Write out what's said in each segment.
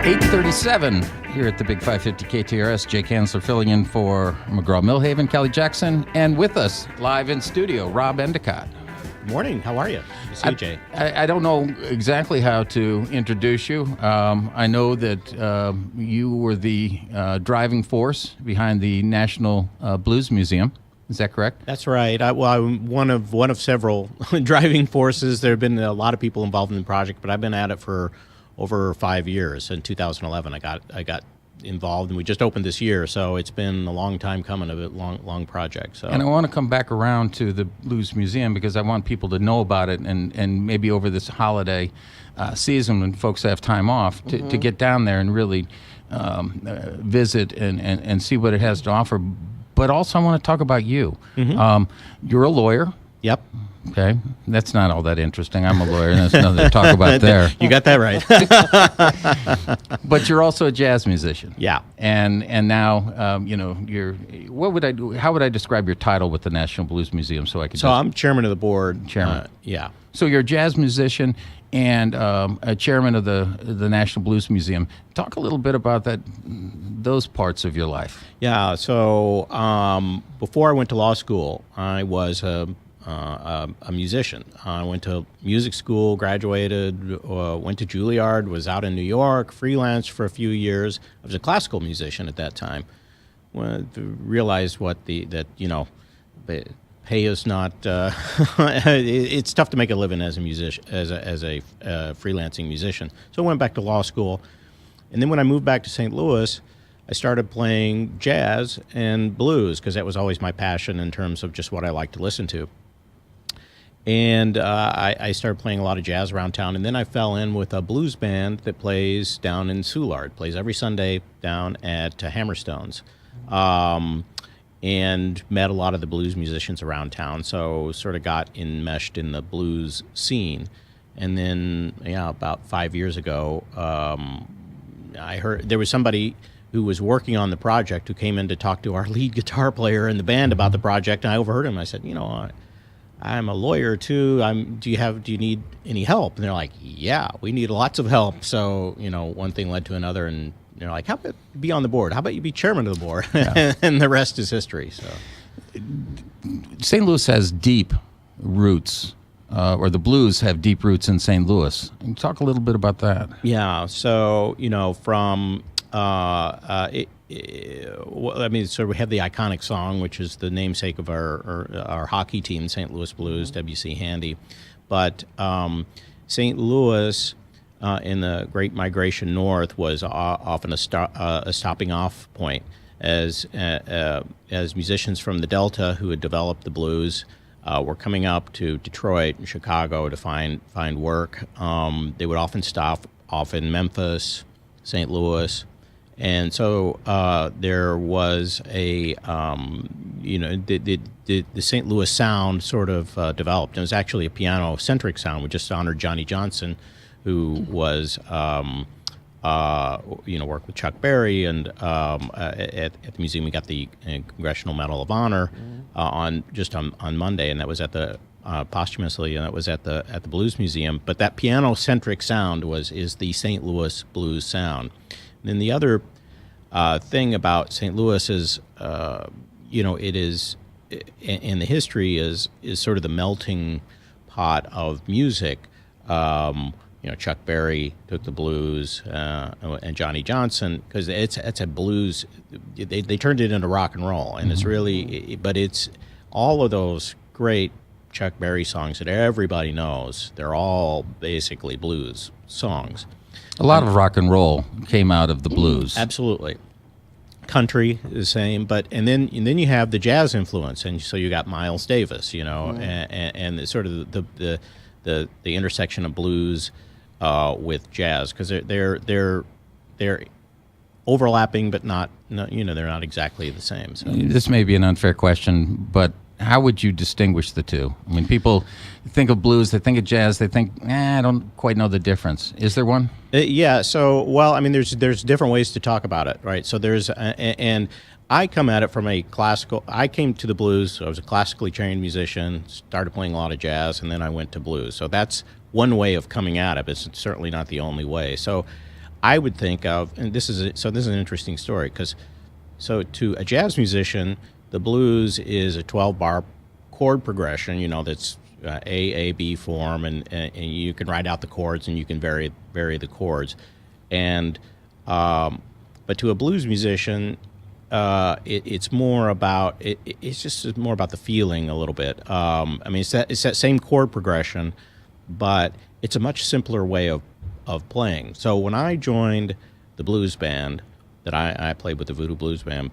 8:37 here at the Big 550 KTRS. Jake Hansler filling in for McGraw Millhaven, Kelly Jackson, and with us live in studio, Rob Endicott. Morning. How are you? Good to see you, Jay. I don't know exactly how to introduce you. I know that you were the driving force behind the National Blues Museum. Is that correct? That's right. I'm one of several driving forces. There have been a lot of people involved in the project, but I've been at it for over 5 years. In 2011, I got involved, and we just opened this year, so it's been a long time coming, a long project. So. And I want to come back around to the Blues Museum because I want people to know about it, and maybe over this holiday season when folks have time off to get down there and really visit and see what it has to offer. But also I want to talk about you. You're a lawyer. Yep. Okay, that's not all that interesting. I'm a lawyer, and there's nothing to talk about there. You got that right. But you're also a jazz musician. Yeah. And now, you're. How would I describe your title with the National Blues Museum? So I'm chairman of the board. Chairman. Yeah. So you're a jazz musician and a chairman of the National Blues Museum. Talk a little bit about those parts of your life. Yeah. So before I went to law school, I was a musician. I went to music school, graduated, went to Juilliard, was out in New York, freelanced for a few years. I was a classical musician at that time. Realized the pay is not. It's tough to make a living as a musician, as a freelancing musician. So I went back to law school, and then when I moved back to St. Louis, I started playing jazz and blues because that was always my passion in terms of just what I like to listen to. And I started playing a lot of jazz around town, and then I fell in with a blues band that plays down in Soulard, plays every Sunday down at Hammerstones, and met a lot of the blues musicians around town, so sort of got enmeshed in the blues scene. And then, about 5 years ago, I heard there was somebody who was working on the project who came in to talk to our lead guitar player in the band about the project, and I overheard him. I said, I'm a lawyer too. Do you need any help? And they're like, yeah, we need lots of help. So, one thing led to another, and they're like, how about you be on the board? How about you be chairman of the board? Yeah. And the rest is history. So, St. Louis has deep roots, or the blues have deep roots in St. Louis. Can you talk a little bit about that? Yeah. So, from so we have the iconic song, which is the namesake of our hockey team, St. Louis Blues, W.C. Handy. But St. Louis, in the Great Migration North, was often a stopping off point as musicians from the Delta who had developed the blues were coming up to Detroit and Chicago to find work. They would often stop off in Memphis, St. Louis. And so there was the St. Louis sound sort of developed. It was actually a piano-centric sound. We just honored Johnny Johnson, who was worked with Chuck Berry, and at the museum we got the Congressional Medal of Honor on Monday, and that was at the posthumously, and that was at the Blues Museum. But that piano-centric sound is the St. Louis blues sound. And the other thing about St. Louis is, it is, and the history is sort of the melting pot of music. Chuck Berry took the blues, and Johnny Johnson, because it's a blues. They turned it into rock and roll, and it's really, but it's all of those great Chuck Berry songs that everybody knows. They're all basically blues songs. A lot of rock and roll came out of the blues. Absolutely. Country is the same, and then you have the jazz influence, and so you got Miles Davis, and the sort of the intersection of blues with jazz, because they're overlapping, but not they're not exactly the same. So this may be an unfair question, but how would you distinguish the two? I mean, people think of blues, they think of jazz, they think, I don't quite know the difference. Is there one? Yeah. So, there's different ways to talk about it, right? So there's, and I come at it from I came to the blues, so I was a classically trained musician, started playing a lot of jazz, and then I went to blues. So that's one way of coming at it, but it's certainly not the only way. So I would think of, and this is an interesting story because to a jazz musician, the blues is a 12-bar chord progression. That's A B form, and you can write out the chords and you can vary the chords, and but to a blues musician, it's more about it's just more about the feeling a little bit. It's that same chord progression, but it's a much simpler way of playing. So when I joined the blues band that I played with, the Voodoo Blues Band,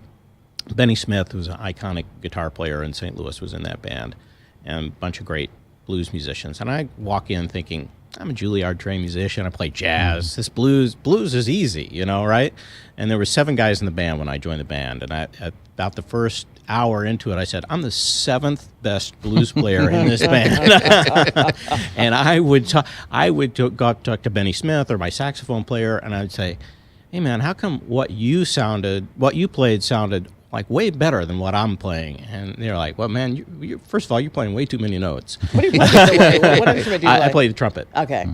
Benny Smith, who's an iconic guitar player in St. Louis, was in that band, and a bunch of great blues musicians. And I walk in thinking, I'm a Juilliard trained musician. I play jazz. This blues is easy, right? And there were 7 guys in the band when I joined the band. And at about the first hour into it, I said, I'm the 7th best blues player in this band. And I would go talk to Benny Smith or my saxophone player, and I would say, hey man, how come what you played sounded like way better than what I'm playing? And they're like, well, man, you first of all, you're playing way too many notes. What do you play? What instrument do you play? I play the trumpet. Okay.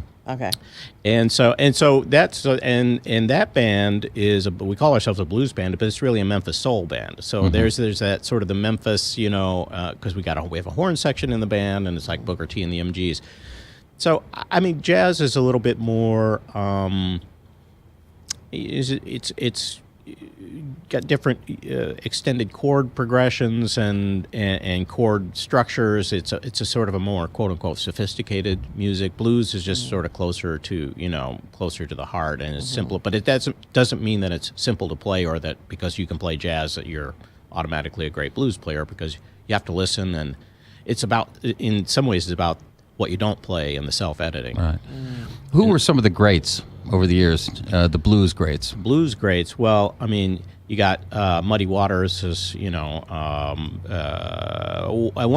And so that band we call ourselves a blues band, but it's really a Memphis soul band. So there's that sort of the Memphis, because we have a horn section in the band, and it's like Booker T and the MGs. So jazz is a little bit more. It's got different extended chord progressions and chord structures. It's a sort of a more quote unquote sophisticated music. Blues is just sort of closer to the heart, and it's simple. But it doesn't mean that it's simple to play, or that because you can play jazz that you're automatically a great blues player, because you have to listen, and in some ways it's about what you don't play and the self-editing. Right. Who were some of the greats over the years, the blues greats? Blues greats. Well, you got Muddy Waters, as one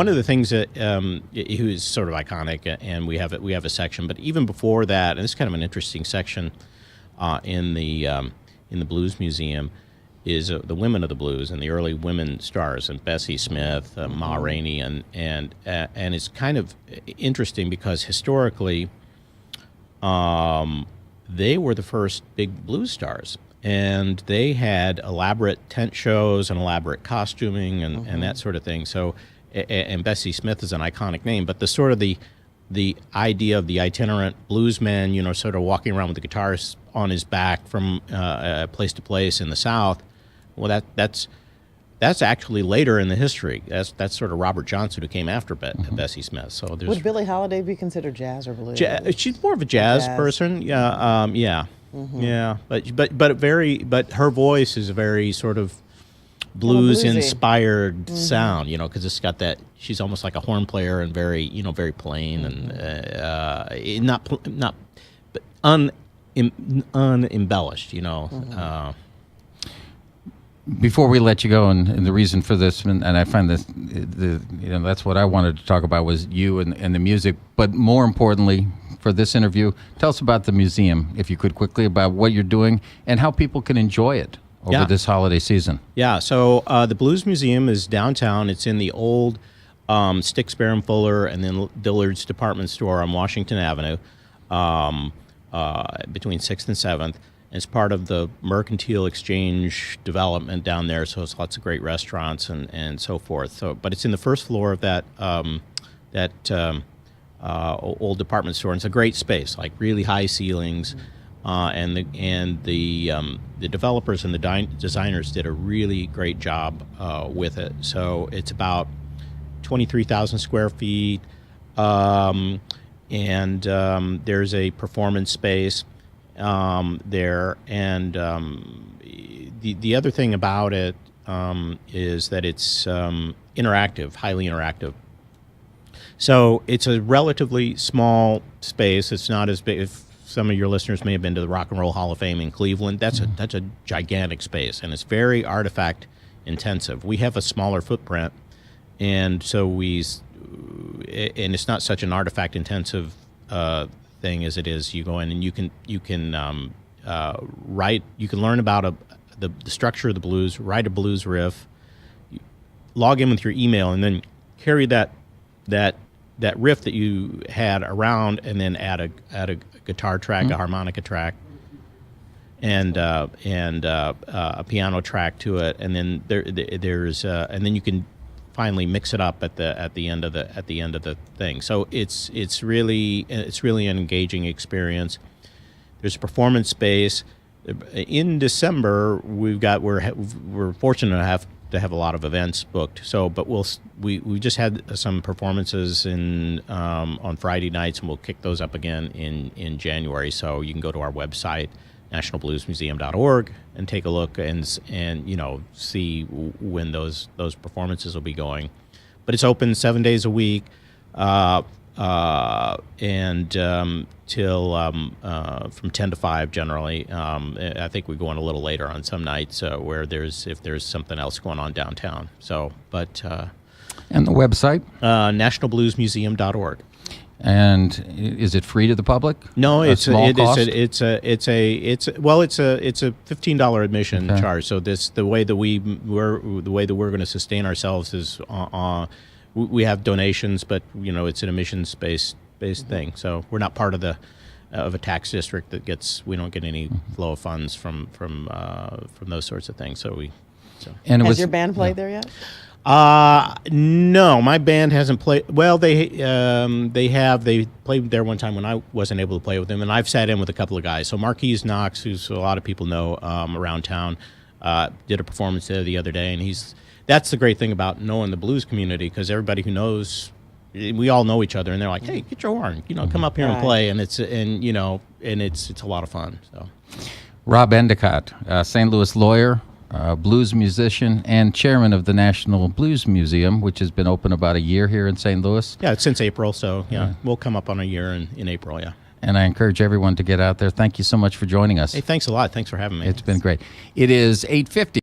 of the things that he was sort of iconic, and we have a section. But even before that, and it's kind of an interesting section in the Blues Museum, is the women of the blues and the early women stars, and Bessie Smith, Ma Rainey, and it's kind of interesting because historically, they were the first big blues stars, and they had elaborate tent shows and elaborate costuming and that sort of thing. So, and Bessie Smith is an iconic name, but the sort of the idea of the itinerant bluesman, sort of walking around with the guitars on his back from place to place in the South. Well, that's actually later in the history. That's sort of Robert Johnson, who came after Bessie Smith. So would Billie Holiday be considered jazz or blues? She's more of a jazz person. Yeah, yeah. But her voice is a very sort of blues inspired sound. Because it's got that. She's almost like a horn player and very plain and not unembellished. Before we let you go, and the reason for this, and I find this, that's what I wanted to talk about, was you and the music. But more importantly, for this interview, tell us about the museum, if you could quickly, about what you're doing and how people can enjoy it over this holiday season. Yeah, so the Blues Museum is downtown. It's in the old Sticks, Barham Fuller, and then Dillard's department store on Washington Avenue, between 6th and 7th. It's part of the Mercantile Exchange development down there, so it's lots of great restaurants and so forth. But it's in the first floor of that old department store. And it's a great space, like really high ceilings, and the developers and the designers did a really great job with it. So it's about 23,000 square feet, and there's a performance space there, and the other thing about it is that it's interactive, highly interactive. So it's a relatively small space. It's not as big. If some of your listeners may have been to the Rock and Roll Hall of Fame in Cleveland, that's a gigantic space, and it's very artifact intensive. We have a smaller footprint, and so it's not such an artifact intensive thing as it is. You go in and you can write. You can learn about the structure of the blues, write a blues riff, log in with your email, and then carry that riff that you had around, and then add a guitar track, a harmonica track, a piano track to it, and then there's and then you can finally mix it up at the end of the thing. So it's really an engaging experience. There's a performance space. In December, we're fortunate to have a lot of events booked. So, but we just had some performances on Friday nights, and we'll kick those up again in January. So you can go to our website, nationalbluesmuseum.org, and take a look and see when those performances will be going. But it's open 7 days a week, and till from 10 to 5 generally. I think we go on a little later on some nights where if there's something else going on downtown. So, but And the website? nationalbluesmuseum.org. And is it free to the public? No, it's a $15 admission charge. So the way that we're going to sustain ourselves is we have donations, but it's an admissions based thing. So we're not part of a tax district we don't get any flow of funds from those sorts of things. So Has your band played there yet? No, my band hasn't played. Well, they played there one time when I wasn't able to play with them, and I've sat in with a couple of guys. So Marquise Knox, who's a lot of people know around town, did a performance there the other day, and that's the great thing about knowing the blues community, because everybody who knows, we all know each other, and they're like, hey, get your horn, come up here and play, and it's a lot of fun. So, Rob Endicott, St. Louis lawyer, blues musician, and chairman of the National Blues Museum, which has been open about a year here in St. Louis. Yeah, it's since April, so we'll come up on a year in April, yeah. And I encourage everyone to get out there. Thank you so much for joining us. Hey, thanks a lot. Thanks for having me. It's been great. It is 8:50.